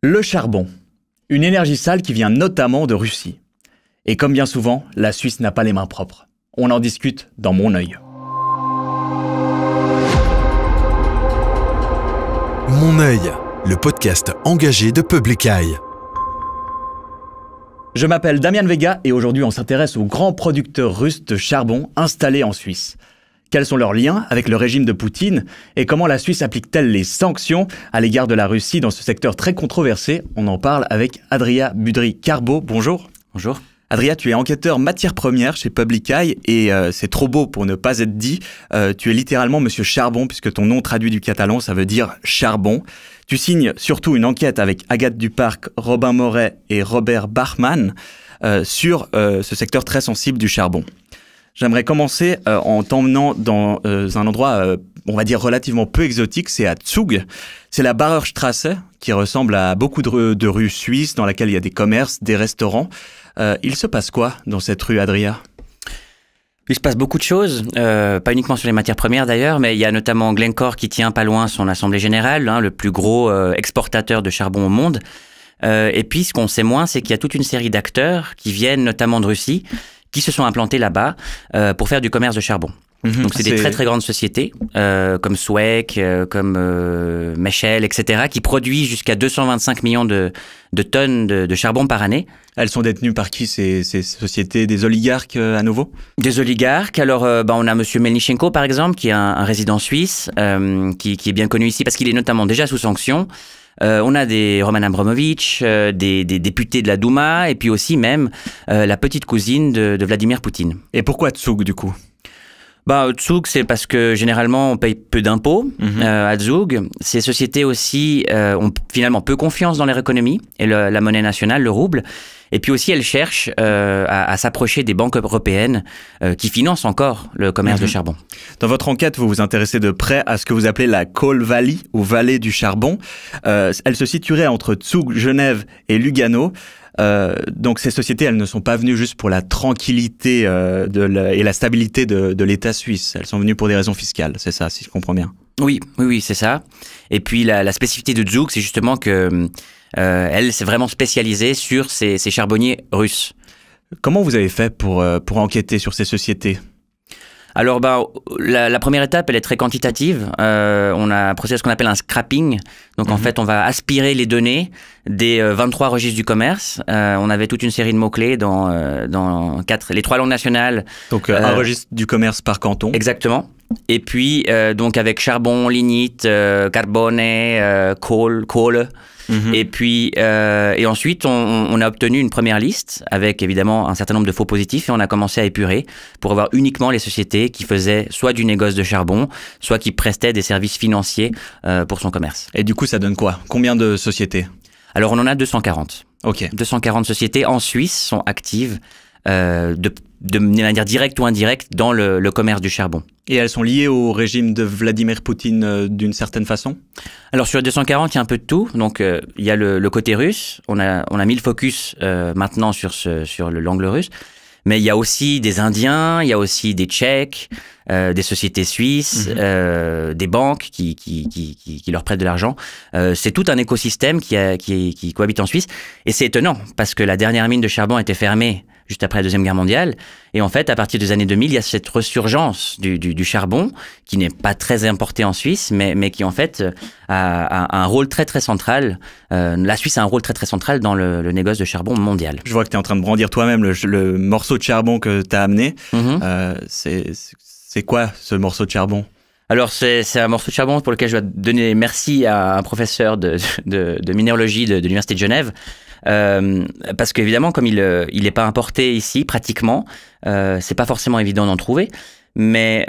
Le charbon, une énergie sale qui vient notamment de Russie. Et comme bien souvent, la Suisse n'a pas les mains propres. On en discute dans Mon œil. Mon œil, le podcast engagé de Public Eye. Je m'appelle Damian Vega et aujourd'hui on s'intéresse aux grands producteurs russes de charbon installés en Suisse. Quels sont leurs liens avec le régime de Poutine et comment la Suisse applique-t-elle les sanctions à l'égard de la Russie dans ce secteur très controversé? On en parle avec Adria Budry-Carbo. Bonjour. Bonjour. Adria, tu es enquêteur matières premières chez Public Eye et c'est trop beau pour ne pas être dit. Tu es littéralement Monsieur Charbon puisque ton nom traduit du catalan, ça veut dire charbon. Tu signes surtout une enquête avec Agathe Duparc, Robin Moret et Robert Bachmann sur ce secteur très sensible du charbon. J'aimerais commencer en t'emmenant dans un endroit, on va dire, relativement peu exotique, c'est à Zug. C'est la Barerstrasse, qui ressemble à beaucoup de rues suisses dans laquelle il y a des commerces, des restaurants. Il se passe quoi dans cette rue, Adria ? Il se passe beaucoup de choses, pas uniquement sur les matières premières d'ailleurs, mais il y a notamment Glencore qui tient pas loin son assemblée générale, le plus gros exportateur de charbon au monde. Et puis ce qu'on sait moins, c'est qu'il y a toute une série d'acteurs qui viennent notamment de Russie, qui se sont implantés là-bas pour faire du commerce de charbon. Donc c'est des très très grandes sociétés comme Sweck, comme Mechel, etc. qui produisent jusqu'à 225 millions de tonnes de charbon par année. Elles sont détenues par qui ces sociétés? Des oligarques à nouveau? Des oligarques. Alors on a Monsieur Melnichenko par exemple qui est un résident suisse qui est bien connu ici parce qu'il est notamment déjà sous sanction. On a des Roman Abramovich, des députés de la Douma et puis aussi même la petite cousine de Vladimir Poutine. Et pourquoi Zug du coup? Zug, c'est parce que généralement on paye peu d'impôts à Zug. Ces sociétés aussi ont finalement peu confiance dans leur économie et la monnaie nationale, le rouble. Et puis aussi, elles cherchent à s'approcher des banques européennes qui financent encore le commerce de charbon. Dans votre enquête, vous vous intéressez de près à ce que vous appelez la Coal Valley, ou vallée du charbon. Elle se situerait entre Zug, Genève et Lugano. Donc ces sociétés, elles ne sont pas venues juste pour la tranquillité et la stabilité de l'État suisse. Elles sont venues pour des raisons fiscales, c'est ça, si je comprends bien. Oui, c'est ça. Et puis la spécificité de Zug, c'est justement que elle s'est vraiment spécialisée sur ces charbonniers russes. Comment vous avez fait pour enquêter sur ces sociétés ? Alors, la première étape, elle est très quantitative. On a procédé à ce qu'on appelle un scrapping. Donc, en fait, on va aspirer les données des 23 registres du commerce. On avait toute une série de mots-clés dans les 3 langues nationales. Donc, un registre du commerce par canton. Exactement. Et puis, donc, avec charbon, lignite, carbone, coal. Et puis, et ensuite, on a obtenu une première liste avec évidemment un certain nombre de faux positifs et on a commencé à épurer pour avoir uniquement les sociétés qui faisaient soit du négoce de charbon, soit qui prestaient des services financiers pour son commerce. Et du coup, ça donne quoi? Combien de sociétés? Alors, on en a 240. Ok. 240 sociétés en Suisse sont actives de manière directe ou indirecte dans le commerce du charbon. Et elles sont liées au régime de Vladimir Poutine d'une certaine façon? Alors sur les 240, il y a un peu de tout. Donc il y a le côté russe. On a mis le focus maintenant sur l'angle russe. Mais il y a aussi des Indiens, il y a aussi des Tchèques, des sociétés suisses, des banques qui leur prêtent de l'argent. C'est tout un écosystème qui cohabite en Suisse. Et c'est étonnant parce que la dernière mine de charbon a été fermée juste après la Deuxième Guerre mondiale. Et en fait, à partir des années 2000, il y a cette resurgence du charbon qui n'est pas très importé en Suisse, mais qui en fait a un rôle très très central. La Suisse a un rôle très très central dans le négoce de charbon mondial. Je vois que tu es en train de brandir toi-même le morceau de charbon que tu as amené. C'est quoi ce morceau de charbon? Alors, c'est un morceau de charbon pour lequel je dois donner merci à un professeur de minéralogie de l'Université de Genève. Parce qu'évidemment, comme il n'est pas importé ici, pratiquement, c'est pas forcément évident d'en trouver. Mais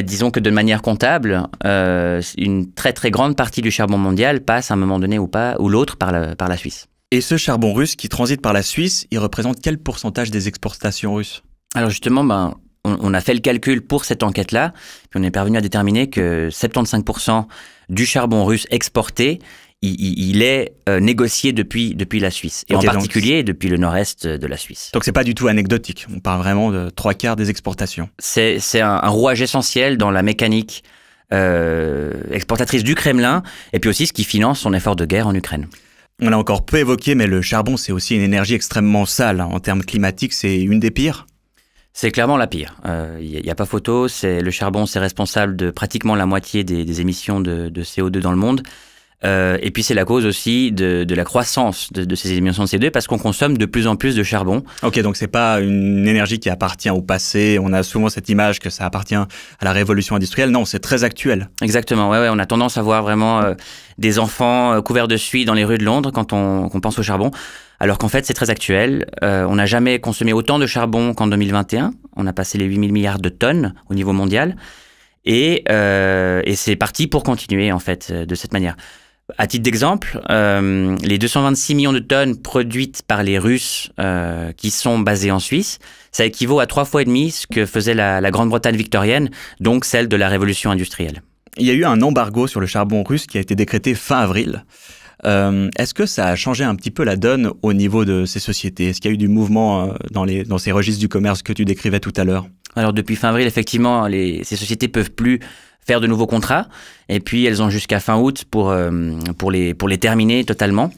disons que de manière comptable, une très très grande partie du charbon mondial passe à un moment donné ou l'autre par la Suisse. Et ce charbon russe qui transite par la Suisse, il représente quel pourcentage des exportations russes? Alors justement, on a fait le calcul pour cette enquête-là, puis on est parvenu à déterminer que 75% du charbon russe exporté, il est négocié depuis la Suisse, et en particulier depuis le nord-est de la Suisse. Donc c'est pas du tout anecdotique, on parle vraiment de 3/4 des exportations. C'est un rouage essentiel dans la mécanique exportatrice du Kremlin, et puis aussi ce qui finance son effort de guerre en Ukraine. On l'a encore peu évoqué, mais le charbon, c'est aussi une énergie extrêmement sale. En termes climatiques, c'est une des pires. C'est clairement la pire. Il n'y a pas photo. Le charbon, c'est responsable de pratiquement la moitié des émissions de CO2 dans le monde. Et puis c'est la cause aussi de la croissance de ces émissions de CO2 parce qu'on consomme de plus en plus de charbon. Ok, donc c'est pas une énergie qui appartient au passé. On a souvent cette image que ça appartient à la révolution industrielle. Non, c'est très actuel. Exactement. Ouais, on a tendance à voir vraiment des enfants couverts de suie dans les rues de Londres quand on pense au charbon. Alors qu'en fait, c'est très actuel. On n'a jamais consommé autant de charbon qu'en 2021. On a passé les 8 000 milliards de tonnes au niveau mondial. Et c'est parti pour continuer, en fait, de cette manière. À titre d'exemple, les 226 millions de tonnes produites par les Russes qui sont basés en Suisse, ça équivaut à 3,5 fois ce que faisait la Grande-Bretagne victorienne, donc celle de la révolution industrielle. Il y a eu un embargo sur le charbon russe qui a été décrété fin avril. Est-ce que ça a changé un petit peu la donne au niveau de ces sociétés? Est-ce qu'il y a eu du mouvement dans ces registres du commerce que tu décrivais tout à l'heure? Alors depuis fin avril, effectivement, ces sociétés peuvent plus faire de nouveaux contrats, et puis elles ont jusqu'à fin août pour les terminer totalement.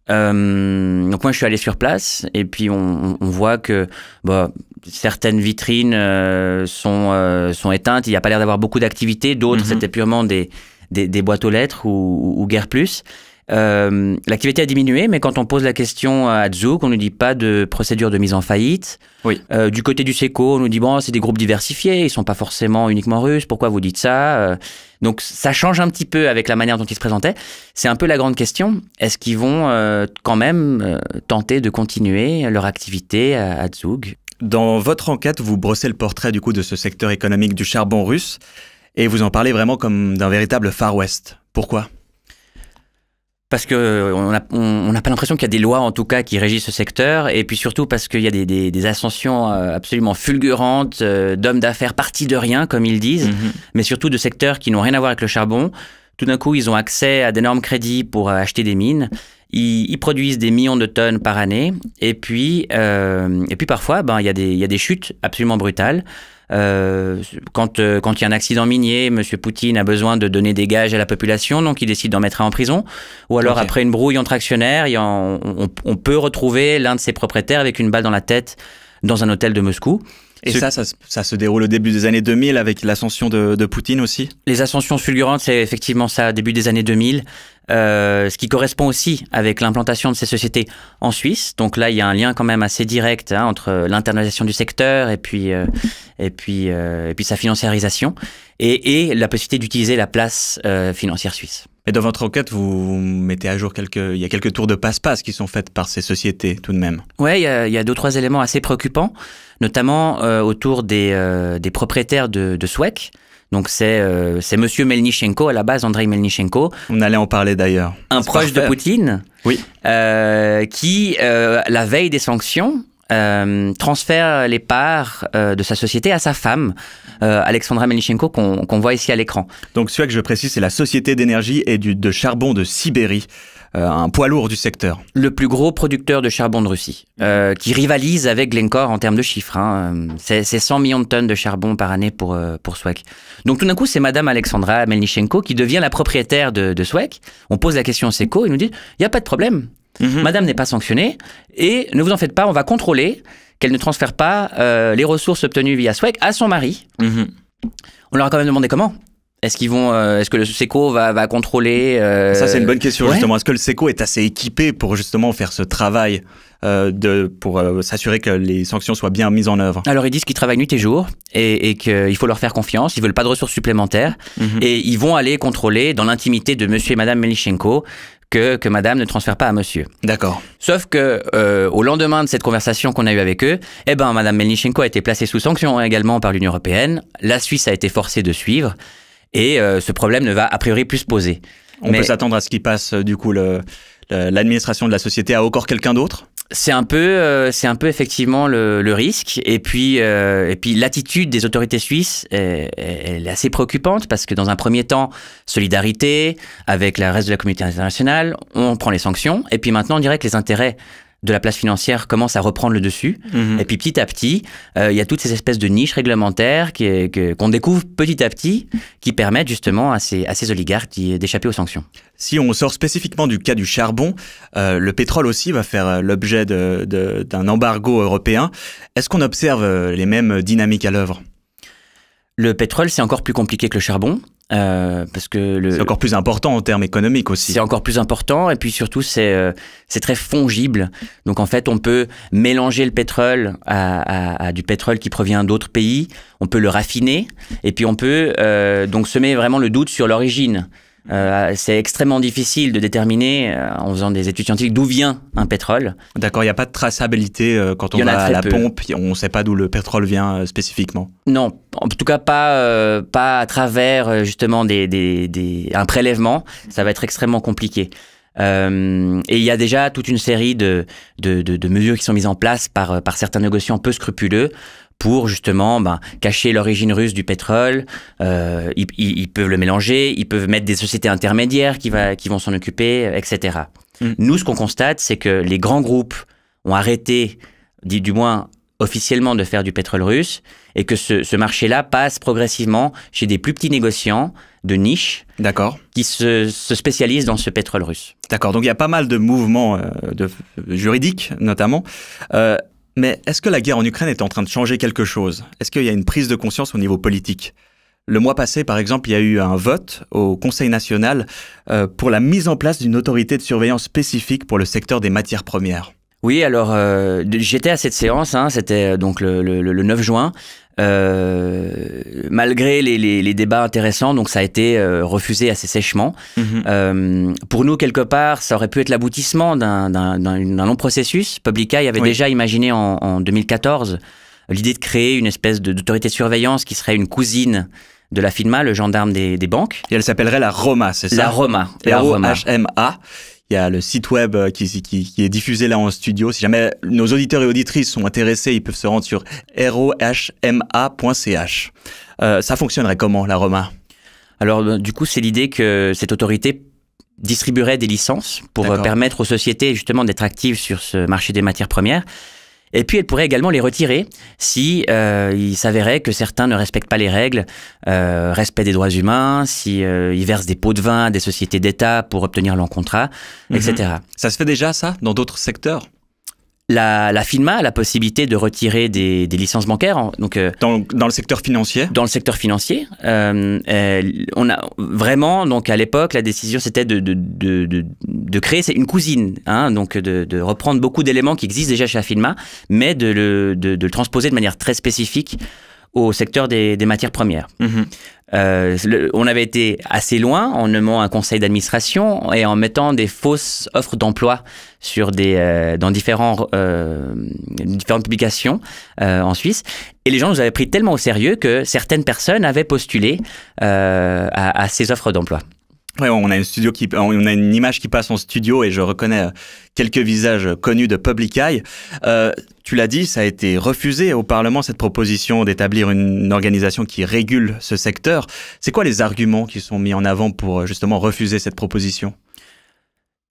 Donc moi je suis allé sur place, et puis on voit que certaines vitrines sont éteintes, il n'y a pas l'air d'avoir beaucoup d'activité, d'autres c'était purement des boîtes aux lettres ou guère plus. L'activité a diminué, mais quand on pose la question à Zug, on ne nous dit pas de procédure de mise en faillite. Oui. Du côté du SECO, on nous dit bon, c'est des groupes diversifiés, ils ne sont pas forcément uniquement russes, pourquoi vous dites ça? Donc ça change un petit peu avec la manière dont ils se présentaient. C'est un peu la grande question. Est-ce qu'ils vont quand même tenter de continuer leur activité à Zug? Dans votre enquête, vous brossez le portrait du coup de ce secteur économique du charbon russe et vous en parlez vraiment comme d'un véritable Far West. Pourquoi ? Parce qu'on n'a pas l'impression qu'il y a des lois, en tout cas, qui régissent ce secteur. Et puis surtout parce qu'il y a des ascensions absolument fulgurantes d'hommes d'affaires partis de rien, comme ils disent, mais surtout de secteurs qui n'ont rien à voir avec le charbon. Tout d'un coup, ils ont accès à d'énormes crédits pour acheter des mines. Ils produisent des millions de tonnes par année. Et puis parfois, il y a des chutes absolument brutales. Quand il y a un accident minier, M. Poutine a besoin de donner des gages à la population, donc il décide d'en mettre un en prison. Ou alors après une brouille entre actionnaires, on peut retrouver l'un de ses propriétaires avec une balle dans la tête dans un hôtel de Moscou. Et ça se déroule au début des années 2000 avec l'ascension de Poutine aussi? Les ascensions fulgurantes, c'est effectivement ça, début des années 2000. Ce qui correspond aussi avec l'implantation de ces sociétés en Suisse. Donc là, il y a un lien quand même assez direct entre l'internalisation du secteur et puis sa financiarisation et la possibilité d'utiliser la place financière suisse. Et dans votre enquête, vous mettez à jour il y a quelques tours de passe-passe qui sont faites par ces sociétés tout de même. Ouais, il y a 2 ou 3 éléments assez préoccupants, notamment autour des propriétaires de SWEC. Donc c'est Monsieur Melnichenko, à la base, Andrei Melnichenko. On allait en parler d'ailleurs. Un proche de Poutine, oui. Qui, la veille des sanctions, transfère les parts de sa société à sa femme, Alexandra Melnichenko, qu'on voit ici à l'écran. Donc SWEC, je précise, c'est la Société d'énergie et de charbon de Sibérie, un poids lourd du secteur. Le plus gros producteur de charbon de Russie, qui rivalise avec Glencore en termes de chiffres. C'est 100 millions de tonnes de charbon par année pour SWEC. Donc tout d'un coup, c'est Madame Alexandra Melnichenko qui devient la propriétaire de SWEC. On pose la question au SECO, il nous dit, il n'y a pas de problème. Madame n'est pas sanctionnée et ne vous en faites pas, on va contrôler qu'elle ne transfère pas les ressources obtenues via SWEC à son mari. On leur a quand même demandé comment. Est-ce que le SECO va contrôler Ça, c'est une bonne question, justement. Est-ce que le SECO est assez équipé pour justement faire ce travail pour s'assurer que les sanctions soient bien mises en œuvre? Alors, ils disent qu'ils travaillent nuit et jour et qu'il faut leur faire confiance. Ils veulent pas de ressources supplémentaires et ils vont aller contrôler dans l'intimité de monsieur et madame Melnichenko que madame ne transfère pas à monsieur. D'accord. Sauf que au lendemain de cette conversation qu'on a eue avec eux, madame Melnichenko a été placée sous sanction également par l'Union européenne. La Suisse a été forcée de suivre et ce problème ne va a priori plus se poser. On peut s'attendre à ce qu'il passe du coup l'administration de la société à encore quelqu'un d'autre? C'est un peu effectivement le risque. Et puis l'attitude des autorités suisses, elle est assez préoccupante parce que dans un premier temps, solidarité avec le reste de la communauté internationale, on prend les sanctions. Et puis maintenant, on dirait que les intérêts de la place financière commence à reprendre le dessus. Et puis petit à petit, il y a toutes ces espèces de niches réglementaires qu'on découvre petit à petit, qui permettent justement à ces oligarques d'échapper aux sanctions. Si on sort spécifiquement du cas du charbon, le pétrole aussi va faire l'objet d'un embargo européen. Est-ce qu'on observe les mêmes dynamiques à l'œuvre? Le pétrole, c'est encore plus compliqué que le charbon. Parce que c'est encore plus important en termes économiques aussi. C'est encore plus important et puis surtout c'est très fongible. Donc en fait on peut mélanger le pétrole à du pétrole qui provient d'autres pays. On peut le raffiner et puis on peut donc semer vraiment le doute sur l'origine. C'est extrêmement difficile de déterminer en faisant des études scientifiques d'où vient un pétrole. D'accord, il n'y a pas de traçabilité quand on va à la pompe, on ne sait pas d'où le pétrole vient spécifiquement. Non, en tout cas pas à travers justement un prélèvement, ça va être extrêmement compliqué. Et il y a déjà toute une série de mesures qui sont mises en place par certains négociants peu scrupuleux pour justement cacher l'origine russe du pétrole. Ils peuvent le mélanger, ils peuvent mettre des sociétés intermédiaires qui vont s'en occuper, etc. Nous, ce qu'on constate, c'est que les grands groupes ont arrêté, du moins officiellement, de faire du pétrole russe et que ce marché-là passe progressivement chez des plus petits négociants de niche qui se spécialisent dans ce pétrole russe. D'accord, donc il y a pas mal de mouvements juridiques notamment. Mais est-ce que la guerre en Ukraine est en train de changer quelque chose? Est-ce qu'il y a une prise de conscience au niveau politique? Le mois passé, par exemple, il y a eu un vote au Conseil national pour la mise en place d'une autorité de surveillance spécifique pour le secteur des matières premières. Oui, alors j'étais à cette séance, c'était donc le 9 juin. Malgré les débats intéressants, donc ça a été refusé assez sèchement. Pour nous, quelque part, ça aurait pu être l'aboutissement d'un long processus. Public Eye avait déjà imaginé en 2014 l'idée de créer une espèce d'autorité de surveillance qui serait une cousine de la FINMA, le gendarme des banques. Et elle s'appellerait la ROMA, c'est ça? La ROMA. ROHMA. Il y a le site web qui est diffusé là en studio. Si jamais nos auditeurs et auditrices sont intéressés, ils peuvent se rendre sur rohma.ch. Ça fonctionnerait comment, la ROMA? Alors, du coup, c'est l'idée que cette autorité distribuerait des licences pour permettre aux sociétés justement d'être actives sur ce marché des matières premières. Et puis, elle pourrait également les retirer si il s'avérait que certains ne respectent pas les règles, respect des droits humains, si ils versent des pots de vin à des sociétés d'État pour obtenir leur contrat, etc. Ça se fait déjà, ça, dans d'autres secteurs? La FINMA a la possibilité de retirer des licences bancaires. Donc, dans le secteur financier? Dans le secteur financier. On a vraiment, donc à l'époque, la décision c'était de créer une cousine, donc de reprendre beaucoup d'éléments qui existent déjà chez la FINMA, mais de le transposer de manière très spécifique au secteur des matières premières. On avait été assez loin en nommant un conseil d'administration et en mettant des fausses offres d'emploi dans différentes publications en Suisse. Et les gens nous avaient pris tellement au sérieux que certaines personnes avaient postulé à ces offres d'emploi. Ouais, on a une image qui passe en studio et je reconnais quelques visages connus de Public Eye. Tu l'as dit, ça a été refusé au Parlement, cette proposition d'établir une organisation qui régule ce secteur. C'est quoi les arguments qui sont mis en avant pour justement refuser cette proposition?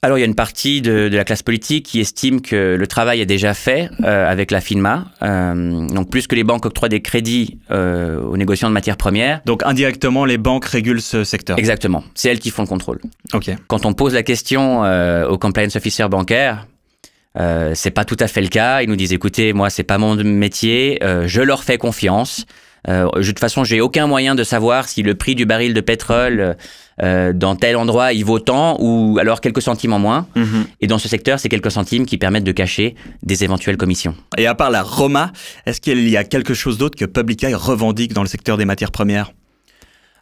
Alors, il y a une partie de la classe politique qui estime que le travail est déjà fait avec la FINMA. Donc, plus que les banques octroient des crédits aux négociants de matières premières. Donc, indirectement, les banques régulent ce secteur. Exactement. C'est elles qui font le contrôle. OK. Quand on pose la question aux compliance officers bancaires, c'est pas tout à fait le cas. Ils nous disent, écoutez, moi, c'est pas mon métier. Je leur fais confiance. De toute façon, j'ai aucun moyen de savoir si le prix du baril de pétrole dans tel endroit, il vaut tant ou alors quelques centimes en moins. Et dans ce secteur, c'est quelques centimes qui permettent de cacher des éventuelles commissions. Et à part la ROMA, est-ce qu'il y a quelque chose d'autre que Public Eye revendique dans le secteur des matières premières?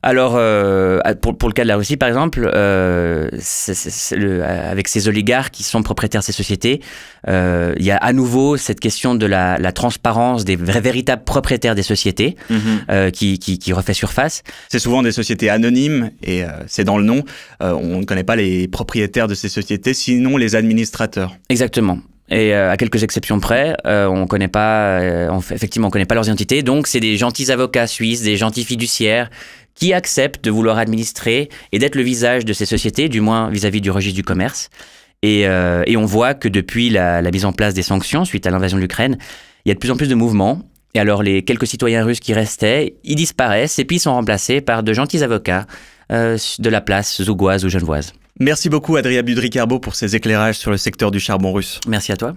Alors, pour le cas de la Russie, par exemple, avec ces oligarques qui sont propriétaires de ces sociétés, il y a à nouveau cette question de la transparence des véritables propriétaires des sociétés qui refait surface. C'est souvent des sociétés anonymes et c'est dans le nom. On ne connaît pas les propriétaires de ces sociétés, sinon les administrateurs. Exactement. Et à quelques exceptions près, on connaît pas, effectivement, on connaît pas leurs identités. Donc, c'est des gentils avocats suisses, des gentils fiduciaires qui acceptent de vouloir administrer et d'être le visage de ces sociétés, du moins vis-à-vis du registre du commerce. Et on voit que depuis la mise en place des sanctions suite à l'invasion de l'Ukraine, il y a de plus en plus de mouvements. Et alors les quelques citoyens russes qui restaient, ils disparaissent et puis ils sont remplacés par de gentils avocats de la place zougoise ou genevoise. Merci beaucoup Adrien Budry-Carbeau pour ces éclairages sur le secteur du charbon russe. Merci à toi.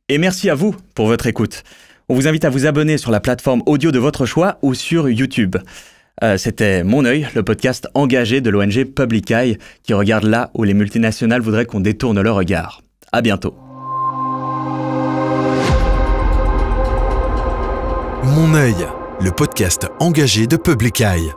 Et merci à vous pour votre écoute. On vous invite à vous abonner sur la plateforme audio de votre choix ou sur YouTube. C'était Mon œil, le podcast engagé de l'ONG Public Eye qui regarde là où les multinationales voudraient qu'on détourne leur regard. À bientôt. Mon œil, le podcast engagé de Public Eye.